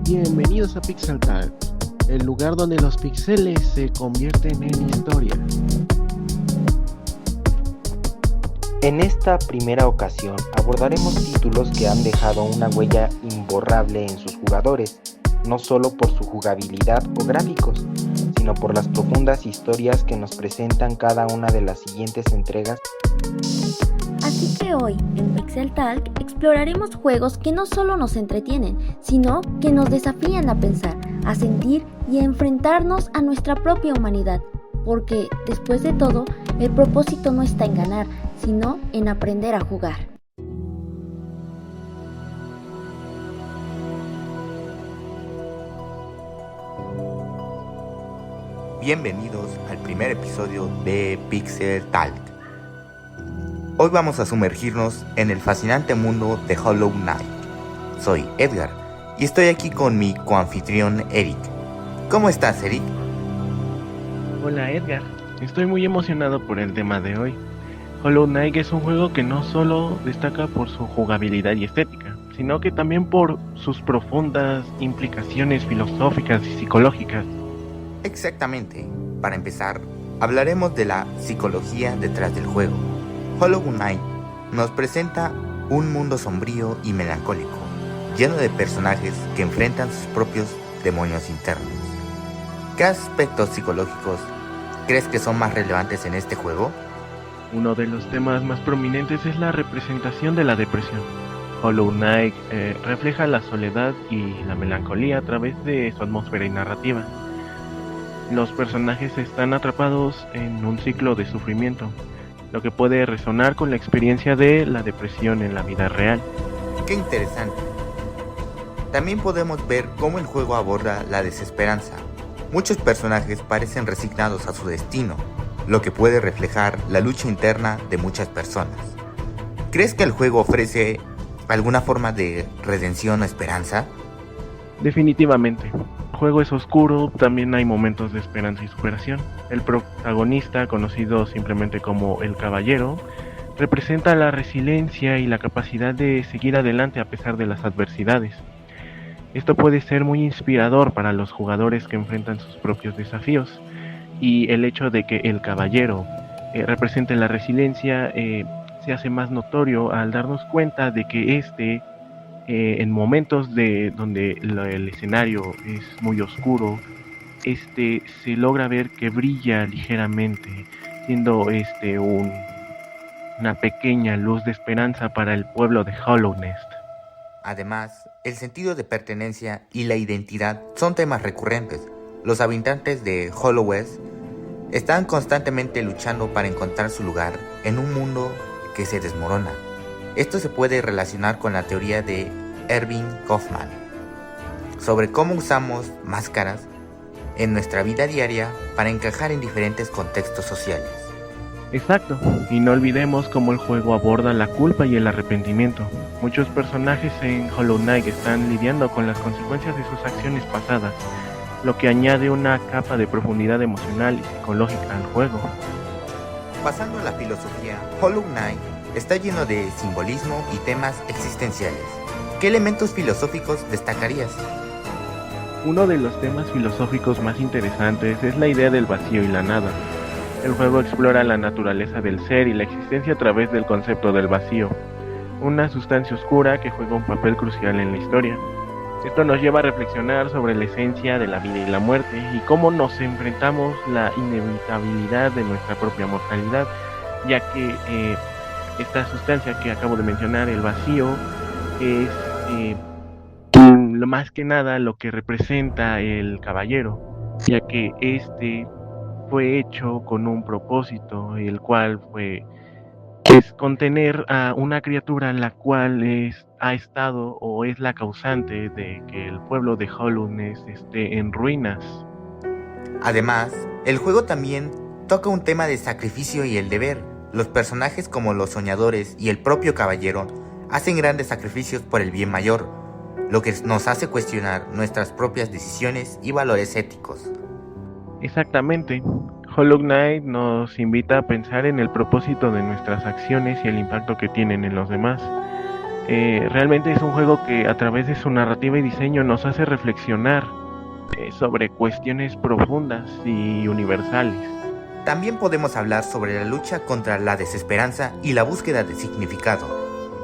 Bienvenidos a Pixel Talk, el lugar donde los pixeles se convierten en historia. En esta primera ocasión abordaremos títulos que han dejado una huella imborrable en sus jugadores, no solo por su jugabilidad o gráficos, sino por las profundas historias que nos presentan cada una de las siguientes entregas. Así que hoy, en Pixel Talk, exploraremos juegos que no solo nos entretienen, sino que nos desafían a pensar, a sentir y a enfrentarnos a nuestra propia humanidad. Porque, después de todo, el propósito no está en ganar, sino en aprender a jugar. Bienvenidos al primer episodio de Pixel Talk. Hoy vamos a sumergirnos en el fascinante mundo de Hollow Knight. Soy Edgar y estoy aquí con mi coanfitrión Eric. ¿Cómo estás, Eric? Hola Edgar, estoy muy emocionado por el tema de hoy. Hollow Knight es un juego que no solo destaca por su jugabilidad y estética, sino que también por sus profundas implicaciones filosóficas y psicológicas. Exactamente. Para empezar, hablaremos de la psicología detrás del juego. Hollow Knight nos presenta un mundo sombrío y melancólico, lleno de personajes que enfrentan sus propios demonios internos. ¿Qué aspectos psicológicos crees que son más relevantes en este juego? Uno de los temas más prominentes es la representación de la depresión. Hollow Knight refleja la soledad y la melancolía a través de su atmósfera y narrativa. Los personajes están atrapados en un ciclo de sufrimiento, lo que puede resonar con la experiencia de la depresión en la vida real. ¡Qué interesante! También podemos ver cómo el juego aborda la desesperanza. Muchos personajes parecen resignados a su destino, lo que puede reflejar la lucha interna de muchas personas. ¿Crees que el juego ofrece alguna forma de redención o esperanza? Definitivamente. El juego es oscuro, también hay momentos de esperanza y superación. El protagonista, conocido simplemente como el Caballero, representa la resiliencia y la capacidad de seguir adelante a pesar de las adversidades. Esto puede ser muy inspirador para los jugadores que enfrentan sus propios desafíos, y el hecho de que el Caballero represente la resiliencia se hace más notorio al darnos cuenta de que en momentos donde el escenario es muy oscuro, se logra ver que brilla ligeramente, siendo una pequeña luz de esperanza para el pueblo de Hollow Knight. Además, el sentido de pertenencia y la identidad son temas recurrentes. Los habitantes de Hollow West están constantemente luchando para encontrar su lugar en un mundo que se desmorona. Esto se puede relacionar con la teoría de Erving Goffman sobre cómo usamos máscaras en nuestra vida diaria para encajar en diferentes contextos sociales. Exacto, y no olvidemos cómo el juego aborda la culpa y el arrepentimiento. Muchos personajes en Hollow Knight están lidiando con las consecuencias de sus acciones pasadas, lo que añade una capa de profundidad emocional y psicológica al juego. Pasando a la filosofía, Hollow Knight está lleno de simbolismo y temas existenciales. ¿Qué elementos filosóficos destacarías? Uno de los temas filosóficos más interesantes es la idea del vacío y la nada. El juego explora la naturaleza del ser y la existencia a través del concepto del vacío, una sustancia oscura que juega un papel crucial en la historia. Esto nos lleva a reflexionar sobre la esencia de la vida y la muerte y cómo nos enfrentamos la inevitabilidad de nuestra propia mortalidad, ya que esta sustancia que acabo de mencionar, el vacío, es lo más que nada lo que representa el Caballero, ya que fue hecho con un propósito, el cual es contener a una criatura la cual ha estado o es la causante de que el pueblo de Hollow Knight esté en ruinas. Además, el juego también toca un tema de sacrificio y el deber. Los personajes como los soñadores y el propio Caballero hacen grandes sacrificios por el bien mayor, lo que nos hace cuestionar nuestras propias decisiones y valores éticos. Exactamente. Hollow Knight nos invita a pensar en el propósito de nuestras acciones y el impacto que tienen en los demás. Realmente es un juego que a través de su narrativa y diseño nos hace reflexionar sobre cuestiones profundas y universales. También podemos hablar sobre la lucha contra la desesperanza y la búsqueda de significado.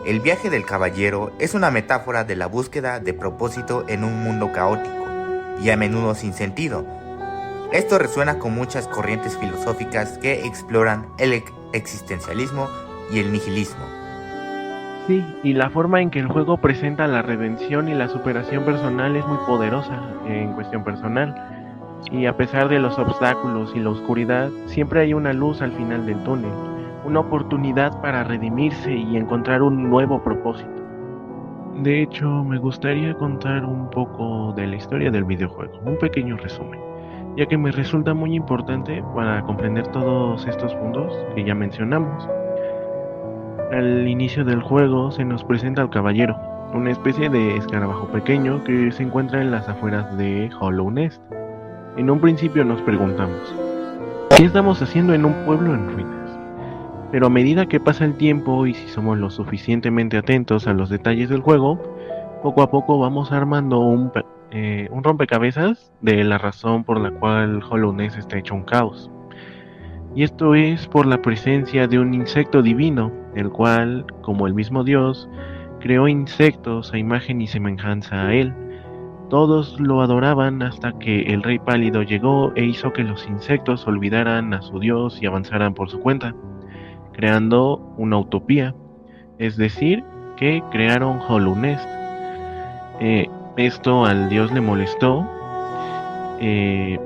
El viaje del caballero es una metáfora de la búsqueda de propósito en un mundo caótico y a menudo sin sentido. Esto resuena con muchas corrientes filosóficas que exploran el existencialismo y el nihilismo. Sí, y la forma en que el juego presenta la redención y la superación personal es muy poderosa en cuestión personal. Y a pesar de los obstáculos y la oscuridad, siempre hay una luz al final del túnel, una oportunidad para redimirse y encontrar un nuevo propósito. De hecho, me gustaría contar un poco de la historia del videojuego, un pequeño resumen, ya que me resulta muy importante para comprender todos estos puntos que ya mencionamos. Al inicio del juego se nos presenta al caballero, una especie de escarabajo pequeño que se encuentra en las afueras de Hollow Nest. En un principio nos preguntamos, ¿qué estamos haciendo en un pueblo en ruinas? Pero a medida que pasa el tiempo y si somos lo suficientemente atentos a los detalles del juego, poco a poco vamos armando un rompecabezas de la razón por la cual Hollow Nest está hecho un caos. Y esto es por la presencia de un insecto divino, el cual, como el mismo Dios, creó insectos a imagen y semejanza a él. Todos lo adoraban hasta que el Rey Pálido llegó e hizo que los insectos olvidaran a su Dios y avanzaran por su cuenta, creando una utopía, es decir, que crearon Hollow Nest. Esto al Dios le molestó que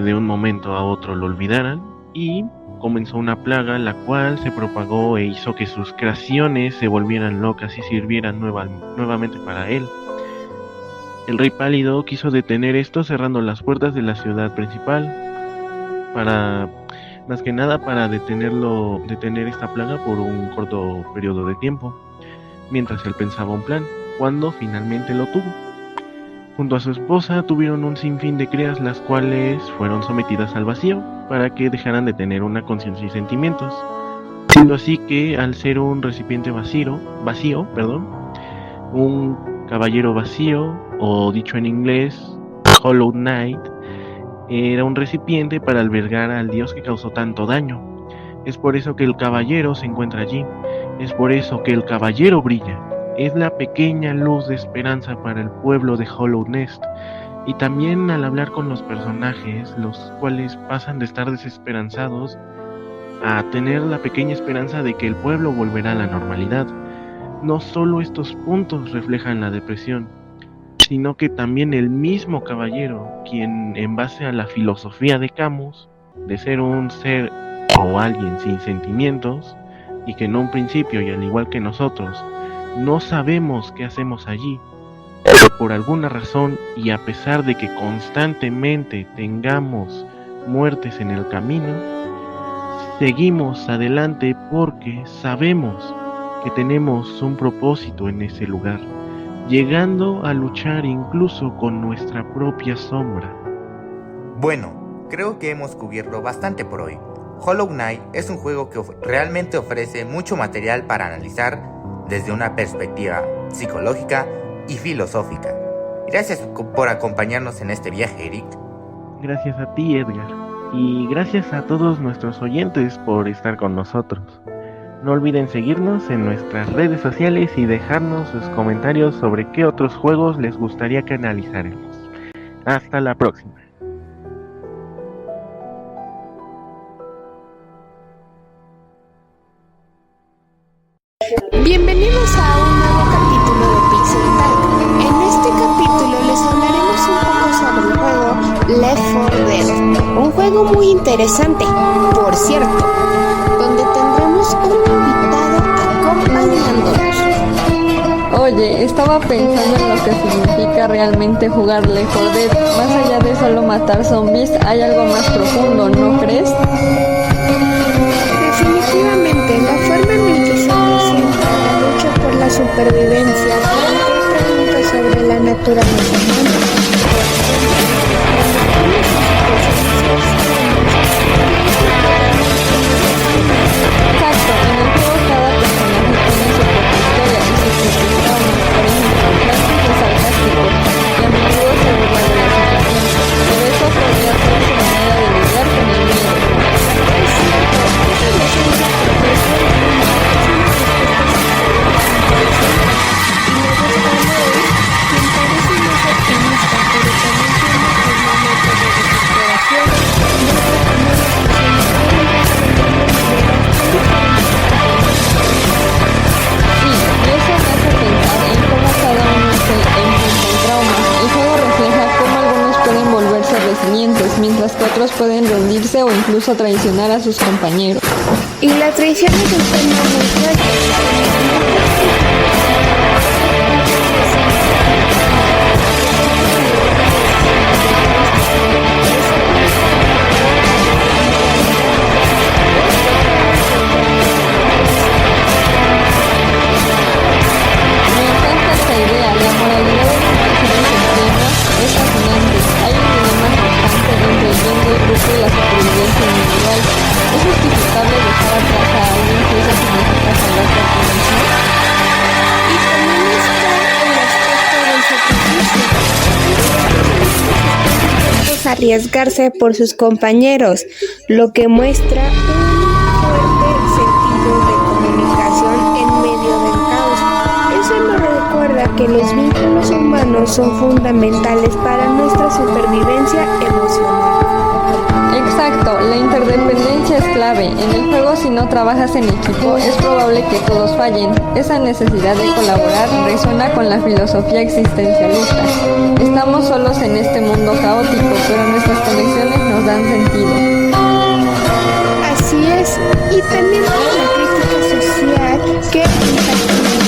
de un momento a otro lo olvidaran y comenzó una plaga la cual se propagó e hizo que sus creaciones se volvieran locas y sirvieran nuevamente para él. El Rey Pálido quiso detener esto cerrando las puertas de la ciudad principal, más que nada para detener esta plaga por un corto periodo de tiempo, mientras él pensaba un plan, cuando finalmente lo tuvo. Junto a su esposa tuvieron un sinfín de crías las cuales fueron sometidas al vacío para que dejaran de tener una conciencia y sentimientos, siendo así que al ser un recipiente vacío, un caballero vacío, o dicho en inglés, Hollow Knight, era un recipiente para albergar al dios que causó tanto daño. Es por eso que el caballero se encuentra allí, es por eso que el caballero brilla. Es la pequeña luz de esperanza para el pueblo de Hollow Nest. Y también al hablar con los personajes, los cuales pasan de estar desesperanzados a tener la pequeña esperanza de que el pueblo volverá a la normalidad. No solo estos puntos reflejan la depresión, sino que también el mismo caballero, quien en base a la filosofía de Camus, de ser un ser o alguien sin sentimientos, y que en un principio y al igual que nosotros, no sabemos qué hacemos allí, pero por alguna razón y a pesar de que constantemente tengamos muertes en el camino, seguimos adelante porque sabemos que tenemos un propósito en ese lugar, llegando a luchar incluso con nuestra propia sombra. Bueno, creo que hemos cubierto bastante por hoy. Hollow Knight es un juego que realmente ofrece mucho material para analizar desde una perspectiva psicológica y filosófica. Gracias por acompañarnos en este viaje, Eric. Gracias a ti, Edgar, y gracias a todos nuestros oyentes por estar con nosotros. No olviden seguirnos en nuestras redes sociales y dejarnos sus comentarios sobre qué otros juegos les gustaría que analizáramos. Hasta la próxima. Bienvenidos a un nuevo capítulo de Pixel Talk. En este capítulo les hablaremos un poco sobre el juego Left 4 Dead, un juego muy interesante, por cierto, donde tendremos un invitado acompañándonos. Oye, estaba pensando en lo que significa realmente jugar Left 4 Dead. Más allá de solo matar zombies, hay algo más profundo, ¿no crees? Definitivamente, la forma en la que se presenta la lucha por la supervivencia plantea preguntas sobre la naturaleza humana. Exacto, en el juego cada personaje tiene su propia historia las que otros pueden rendirse o incluso traicionar a sus compañeros. Y la traición es un tema muy fuerte. Me encanta esta idea, la moralidad de las relaciones extremas es fascinante. Hay un dilema constante entre el bien del grupo y la supervivencia individual. ¿Es justificable dejar atrás a alguien si eso significa salvar por ti mismo? Y también está el aspecto del sacrificio. Dispuestos a arriesgarse por sus compañeros, lo que muestra un fuerte sentido de comunicación en medio del caos. Eso nos recuerda que los vínculos humanos son fundamentales para nuestra supervivencia emocional. Exacto, la interdependencia es clave. En el juego, si no trabajas en equipo, es probable que todos fallen. Esa necesidad de colaborar resuena con la filosofía existencialista. Estamos solos en este mundo caótico, pero nuestras conexiones nos dan sentido. Así es, y también hay la crítica social que impacta en la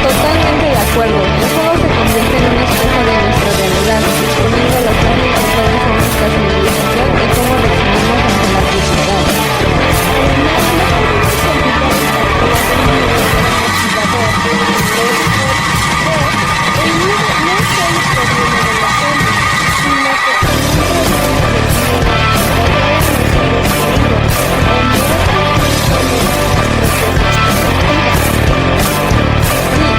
Totalmente de acuerdo. El juego se convierte en un espejo de nuestra realidad, exponiendo lo que puede ser nuestra civilización y cómo reaccionamos ante la adversidad.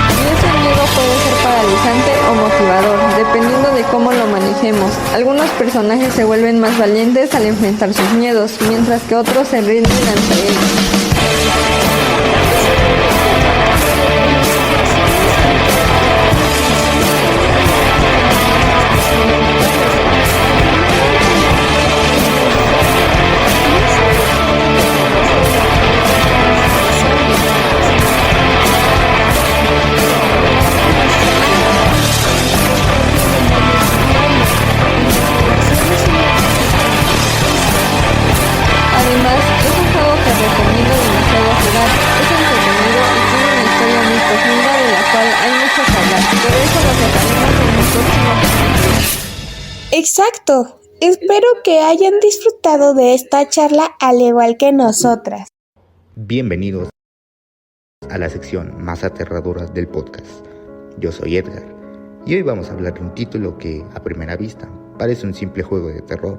Y ese miedo puede ser paralizante o motivador, dependiendo de cómo lo manejemos. Algunos personajes se vuelven más valientes al enfrentar sus miedos, mientras que otros se rinden ante ellos. Además, es un juego que recomiendo demasiado jugar. Es entretenido y tiene una historia muy profunda de la cual hay mucho que hablar, pero eso lo trataremos en un próximo capítulo. Exacto. Espero que hayan disfrutado de esta charla al igual que nosotras. Bienvenidos a la sección más aterradora del podcast. Yo soy Edgar y hoy vamos a hablar de un título que a primera vista parece un simple juego de terror,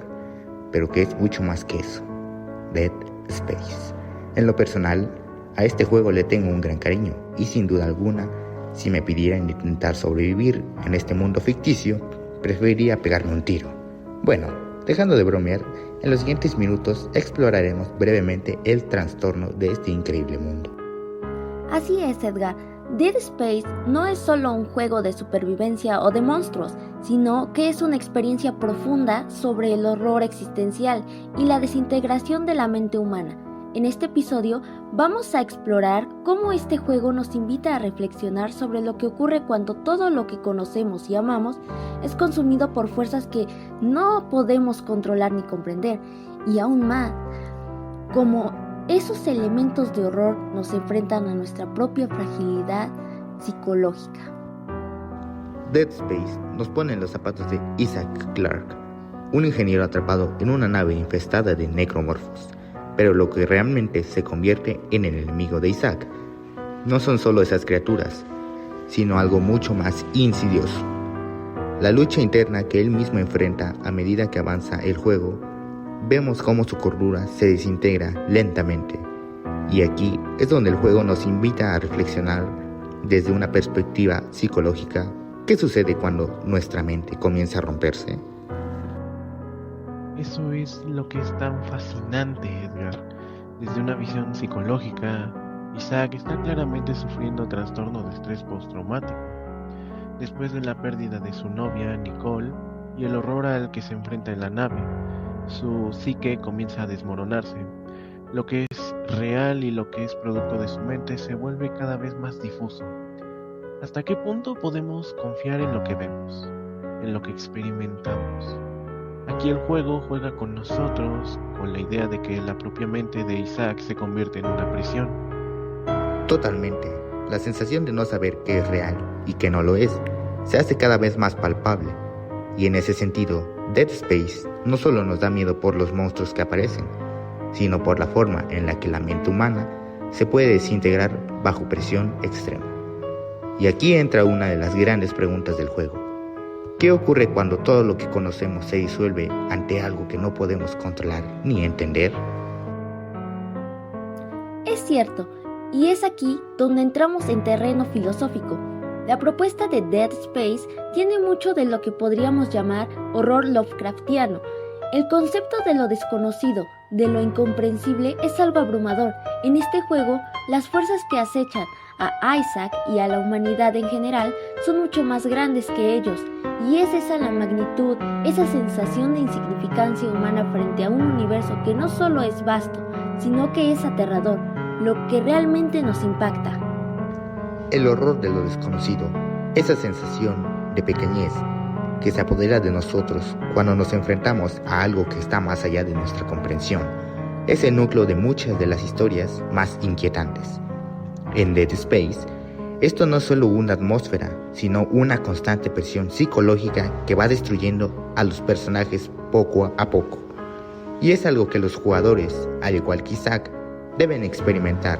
pero que es mucho más que eso: Dead Space. En lo personal, a este juego le tengo un gran cariño y sin duda alguna, si me pidieran intentar sobrevivir en este mundo ficticio, preferiría pegarme un tiro. Bueno, dejando de bromear, en los siguientes minutos exploraremos brevemente el trastorno de este increíble mundo. Así es, Edgar. Dead Space no es solo un juego de supervivencia o de monstruos, sino que es una experiencia profunda sobre el horror existencial y la desintegración de la mente humana. En este episodio vamos a explorar cómo este juego nos invita a reflexionar sobre lo que ocurre cuando todo lo que conocemos y amamos es consumido por fuerzas que no podemos controlar ni comprender, y aún más, cómo esos elementos de horror nos enfrentan a nuestra propia fragilidad psicológica. Dead Space nos pone en los zapatos de Isaac Clarke, un ingeniero atrapado en una nave infestada de necromorfos. Pero lo que realmente se convierte en el enemigo de Isaac no son solo esas criaturas, sino algo mucho más insidioso. La lucha interna que él mismo enfrenta a medida que avanza el juego, vemos cómo su cordura se desintegra lentamente. Y aquí es donde el juego nos invita a reflexionar desde una perspectiva psicológica. ¿Qué sucede cuando nuestra mente comienza a romperse? Eso es lo que es tan fascinante, Edgar. Desde una visión psicológica, Isaac está claramente sufriendo trastorno de estrés postraumático. Después de la pérdida de su novia, Nicole, y el horror al que se enfrenta en la nave, su psique comienza a desmoronarse. Lo que es real y lo que es producto de su mente se vuelve cada vez más difuso. ¿Hasta qué punto podemos confiar en lo que vemos, en lo que experimentamos? Aquí el juego juega con nosotros, con la idea de que la propia mente de Isaac se convierte en una prisión. Totalmente. La sensación de no saber qué es real y qué no lo es se hace cada vez más palpable. Y en ese sentido, Dead Space no solo nos da miedo por los monstruos que aparecen, sino por la forma en la que la mente humana se puede desintegrar bajo presión extrema. Y aquí entra una de las grandes preguntas del juego. ¿Qué ocurre cuando todo lo que conocemos se disuelve ante algo que no podemos controlar ni entender? Es cierto, y es aquí donde entramos en terreno filosófico. La propuesta de Dead Space tiene mucho de lo que podríamos llamar horror Lovecraftiano. El concepto de lo desconocido, de lo incomprensible, es algo abrumador. En este juego, las fuerzas que acechan a Isaac y a la humanidad en general son mucho más grandes que ellos, y es esa la magnitud, esa sensación de insignificancia humana frente a un universo que no solo es vasto, sino que es aterrador, lo que realmente nos impacta. El horror de lo desconocido, esa sensación de pequeñez que se apodera de nosotros cuando nos enfrentamos a algo que está más allá de nuestra comprensión, es el núcleo de muchas de las historias más inquietantes. En Dead Space, esto no es solo una atmósfera, sino una constante presión psicológica que va destruyendo a los personajes poco a poco. Y es algo que los jugadores, al igual que Isaac, deben experimentar.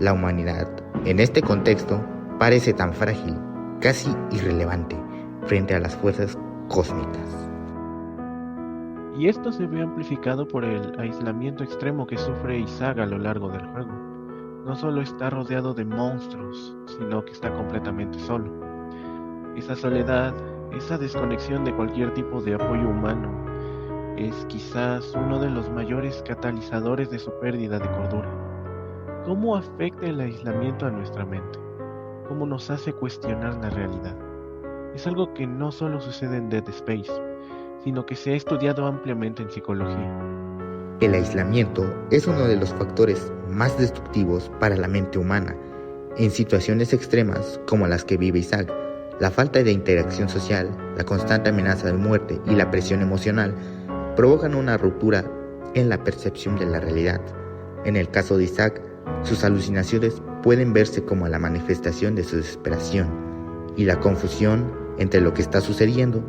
La humanidad, en este contexto, parece tan frágil, casi irrelevante, frente a las fuerzas cósmicas. Y esto se ve amplificado por el aislamiento extremo que sufre Isaac a lo largo del juego. No solo está rodeado de monstruos, sino que está completamente solo. Esa soledad, esa desconexión de cualquier tipo de apoyo humano, es quizás uno de los mayores catalizadores de su pérdida de cordura. ¿Cómo afecta el aislamiento a nuestra mente? ¿Cómo nos hace cuestionar la realidad? Es algo que no solo sucede en Dead Space, sino que se ha estudiado ampliamente en psicología. El aislamiento es uno de los factores más destructivos para la mente humana. En situaciones extremas como las que vive Isaac, la falta de interacción social, la constante amenaza de muerte y la presión emocional provocan una ruptura en la percepción de la realidad. En el caso de Isaac, sus alucinaciones pueden verse como la manifestación de su desesperación y la confusión entre lo que está sucediendo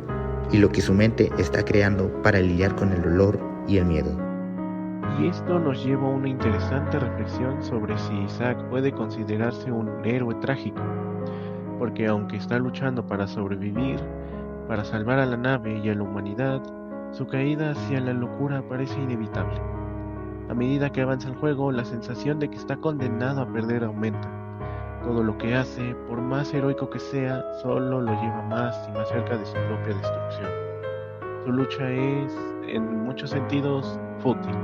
y lo que su mente está creando para lidiar con el dolor y el miedo. Y esto nos lleva a una interesante reflexión sobre si Isaac puede considerarse un héroe trágico, porque aunque está luchando para sobrevivir, para salvar a la nave y a la humanidad, su caída hacia la locura parece inevitable. A medida que avanza el juego, la sensación de que está condenado a perder aumenta. Todo lo que hace, por más heroico que sea, solo lo lleva más y más cerca de su propia destrucción. Su lucha es, en muchos sentidos, fútil.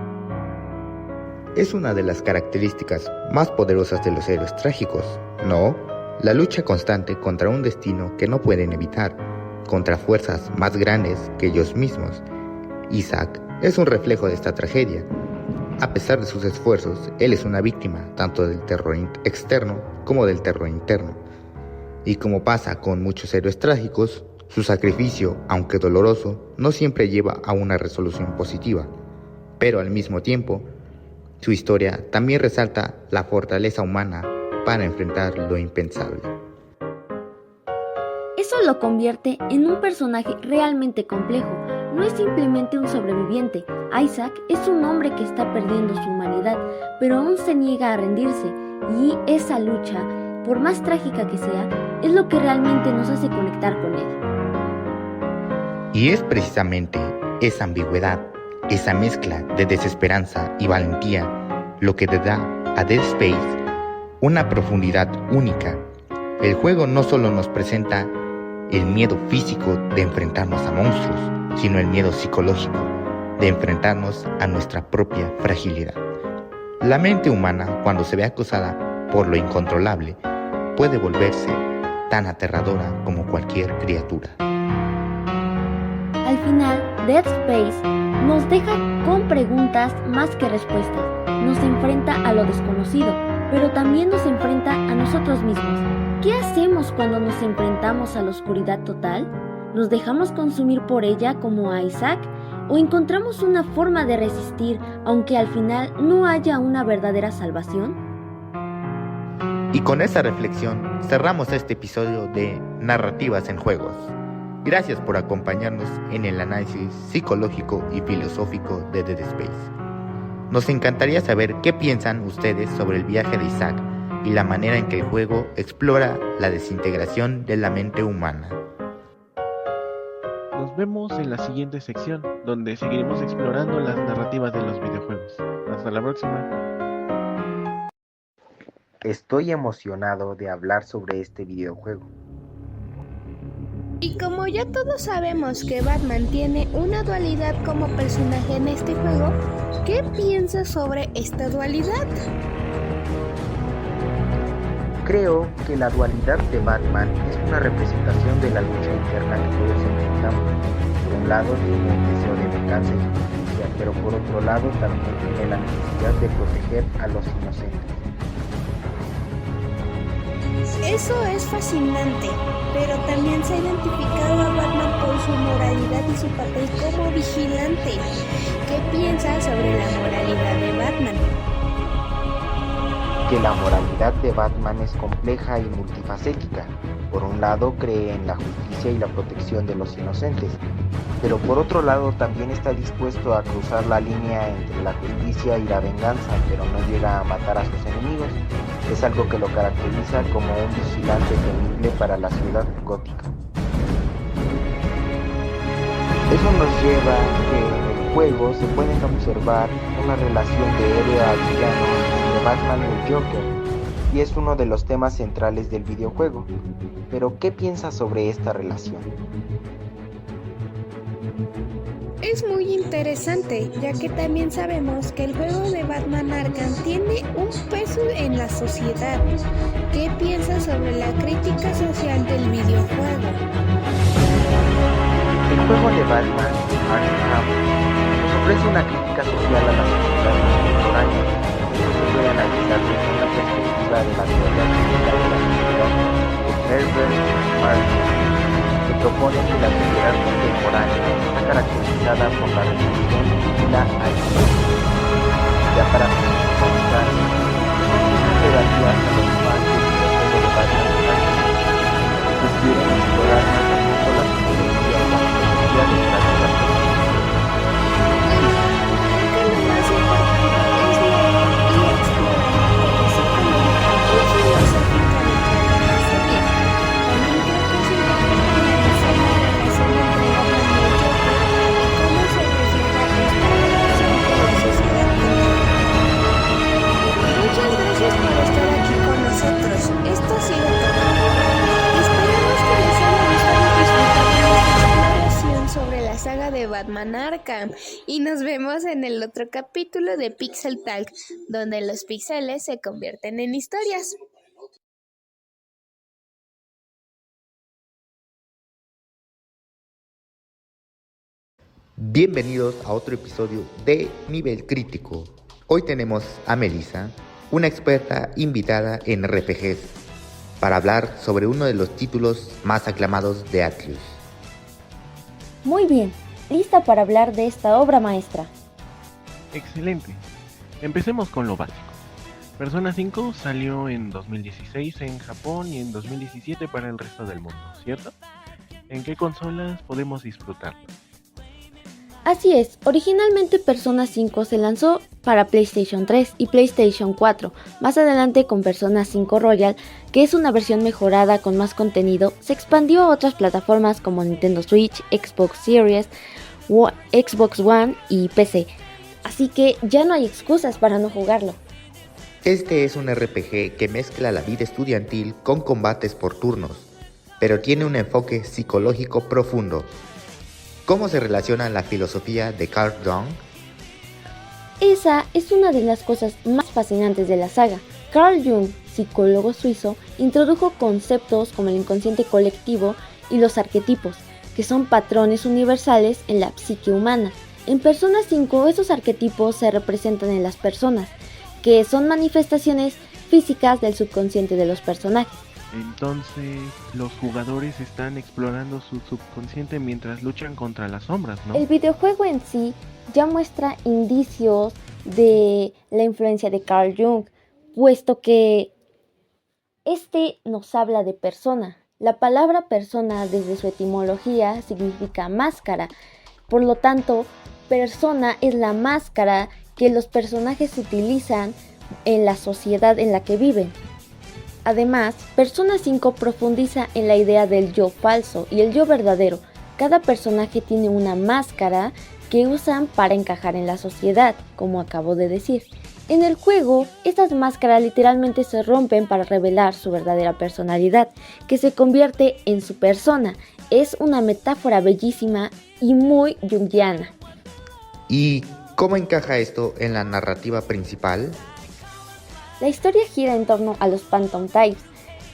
Es una de las características más poderosas de los héroes trágicos, ¿no? La lucha constante contra un destino que no pueden evitar, contra fuerzas más grandes que ellos mismos. Isaac es un reflejo de esta tragedia. A pesar de sus esfuerzos, él es una víctima tanto del terror externo como del terror interno. Y como pasa con muchos héroes trágicos, su sacrificio, aunque doloroso, no siempre lleva a una resolución positiva. Pero al mismo tiempo, su historia también resalta la fortaleza humana para enfrentar lo impensable. Eso lo convierte en un personaje realmente complejo. No es simplemente un sobreviviente. Isaac es un hombre que está perdiendo su humanidad, pero aún se niega a rendirse, y esa lucha, por más trágica que sea, es lo que realmente nos hace conectar con él. Y es precisamente esa ambigüedad, esa mezcla de desesperanza y valentía, lo que le da a Dead Space una profundidad única. El juego no solo nos presenta el miedo físico de enfrentarnos a monstruos, sino el miedo psicológico de enfrentarnos a nuestra propia fragilidad. La mente humana, cuando se ve acosada por lo incontrolable, puede volverse tan aterradora como cualquier criatura. Al final, Dead Space nos deja con preguntas más que respuestas. nos enfrenta a lo desconocido, pero también nos enfrenta a nosotros mismos. ¿Qué hacemos cuando nos enfrentamos a la oscuridad total? ¿Nos dejamos consumir por ella como a Isaac? ¿O encontramos una forma de resistir, aunque al final no haya una verdadera salvación? Y con esa reflexión cerramos este episodio de Narrativas en Juegos. Gracias por acompañarnos en el análisis psicológico y filosófico de Dead Space. Nos encantaría saber qué piensan ustedes sobre el viaje de Isaac y la manera en que el juego explora la desintegración de la mente humana. Nos vemos en la siguiente sección, donde seguiremos explorando las narrativas de los videojuegos. Hasta la próxima. Estoy emocionado de hablar sobre este videojuego. Y como ya todos sabemos que Batman tiene una dualidad como personaje en este juego, ¿qué piensas sobre esta dualidad? Creo que la dualidad de Batman es una representación de la lucha interna que todos enfrentamos. Por un lado tiene el deseo de venganza y justicia, pero por otro lado también tiene la necesidad de proteger a los inocentes. Eso es fascinante, pero también se ha identificado a Batman por su moralidad y su papel como vigilante. ¿Qué piensas sobre la moralidad de Batman? Que la moralidad de Batman es compleja y multifacética. Por un lado cree en la justicia y la protección de los inocentes, pero por otro lado también está dispuesto a cruzar la línea entre la justicia y la venganza, pero no llega a matar a sus enemigos. Es algo que lo caracteriza como un vigilante temible para la ciudad gótica. Eso nos lleva a que en el juego se pueden observar una relación de héroe a villano entre Batman y el Joker, y es uno de los temas centrales del videojuego. Pero, ¿qué piensas sobre esta relación? Es muy interesante, ya que también sabemos que el juego de Batman Arkham tiene un peso en la sociedad. ¿Qué piensas sobre la crítica social del videojuego? El juego de Batman Arkham nos ofrece una crítica social a la sociedad contemporánea. Esto se puede analizar desde una perspectiva de la teoría crítica de la sociedad de Herbert Marcuse, que propone que la sociedad contemporánea está caracterizada por la represión y la aislación. Ya para finalizar, ¿qué darías a los fans del videojuego de Batman Arkham que quieren explorar más a fondo la psicología y la filosofía detrás de la película? Creo que lo más importante es leer y explorar la teoría psicológica y filosófica detrás de la serie. También creo que es importante analizar la relación entre Batman y el Joker y cómo se refleja esta relación con la sociedad contemporánea. Muchas gracias por estar aquí con nosotros. Esto ha sido todo. Esperamos que les haya gustado disfrutar de esta exploración sobre la saga de Batman Arkham y nos vemos en el otro capítulo de Pixel Talk, donde los píxeles se convierten en historias. Bienvenidos a otro episodio de Nivel Crítico. Hoy tenemos a Melissa, una experta invitada en RPGs, para hablar sobre uno de los títulos más aclamados de Atlus. Muy bien, lista para hablar de esta obra maestra. Excelente. Empecemos con lo básico. Persona 5 salió en 2016 en Japón y en 2017 para el resto del mundo, ¿cierto? ¿En qué consolas podemos disfrutarlo? Así es, originalmente Persona 5 se lanzó para PlayStation 3 y PlayStation 4, más adelante con Persona 5 Royal, que es una versión mejorada con más contenido, se expandió a otras plataformas como Nintendo Switch, Xbox Series, Xbox One y PC, así que ya no hay excusas para no jugarlo. Este es un RPG que mezcla la vida estudiantil con combates por turnos, pero tiene un enfoque psicológico profundo. ¿Cómo se relaciona la filosofía de Carl Jung? Esa es una de las cosas más fascinantes de la saga. Carl Jung, psicólogo suizo, introdujo conceptos como el inconsciente colectivo y los arquetipos, que son patrones universales en la psique humana. En Persona 5 esos arquetipos se representan en las personas, que son manifestaciones físicas del subconsciente de los personajes. Entonces, los jugadores están explorando su subconsciente mientras luchan contra las sombras, ¿no? El videojuego en sí ya muestra indicios de la influencia de Carl Jung, puesto que este nos habla de persona. La palabra persona, desde su etimología, significa máscara. Por lo tanto, persona es la máscara que los personajes utilizan en la sociedad en la que viven. Además, Persona 5 profundiza en la idea del yo falso y el yo verdadero. Cada personaje tiene una máscara que usan para encajar en la sociedad, como acabo de decir. En el juego, estas máscaras literalmente se rompen para revelar su verdadera personalidad, que se convierte en su persona. Es una metáfora bellísima y muy junguiana. ¿Y cómo encaja esto en la narrativa principal? La historia gira en torno a los Phantom Thieves,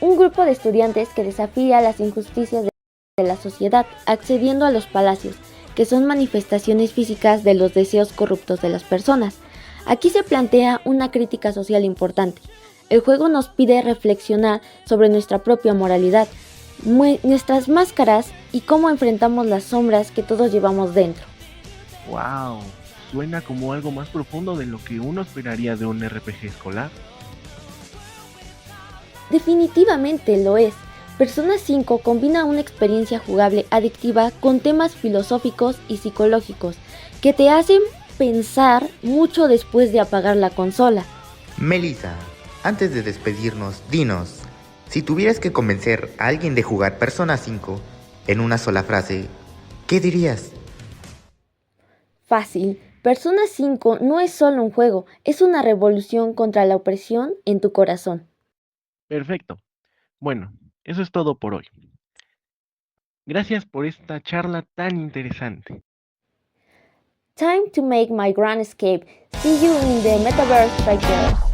un grupo de estudiantes que desafía las injusticias de la sociedad, accediendo a los palacios, que son manifestaciones físicas de los deseos corruptos de las personas. Aquí se plantea una crítica social importante. El juego nos pide reflexionar sobre nuestra propia moralidad, nuestras máscaras y cómo enfrentamos las sombras que todos llevamos dentro. ¡Wow! Suena como algo más profundo de lo que uno esperaría de un RPG escolar. Definitivamente lo es. Persona 5 combina una experiencia jugable adictiva con temas filosóficos y psicológicos que te hacen pensar mucho después de apagar la consola. Melissa, antes de despedirnos, dinos, si tuvieras que convencer a alguien de jugar Persona 5 en una sola frase, ¿qué dirías? Fácil. Persona 5 no es solo un juego, es una revolución contra la opresión en tu corazón. Perfecto. Bueno, eso es todo por hoy. Gracias por esta charla tan interesante. Time to make my grand escape. See you in the Metaverse Strikers.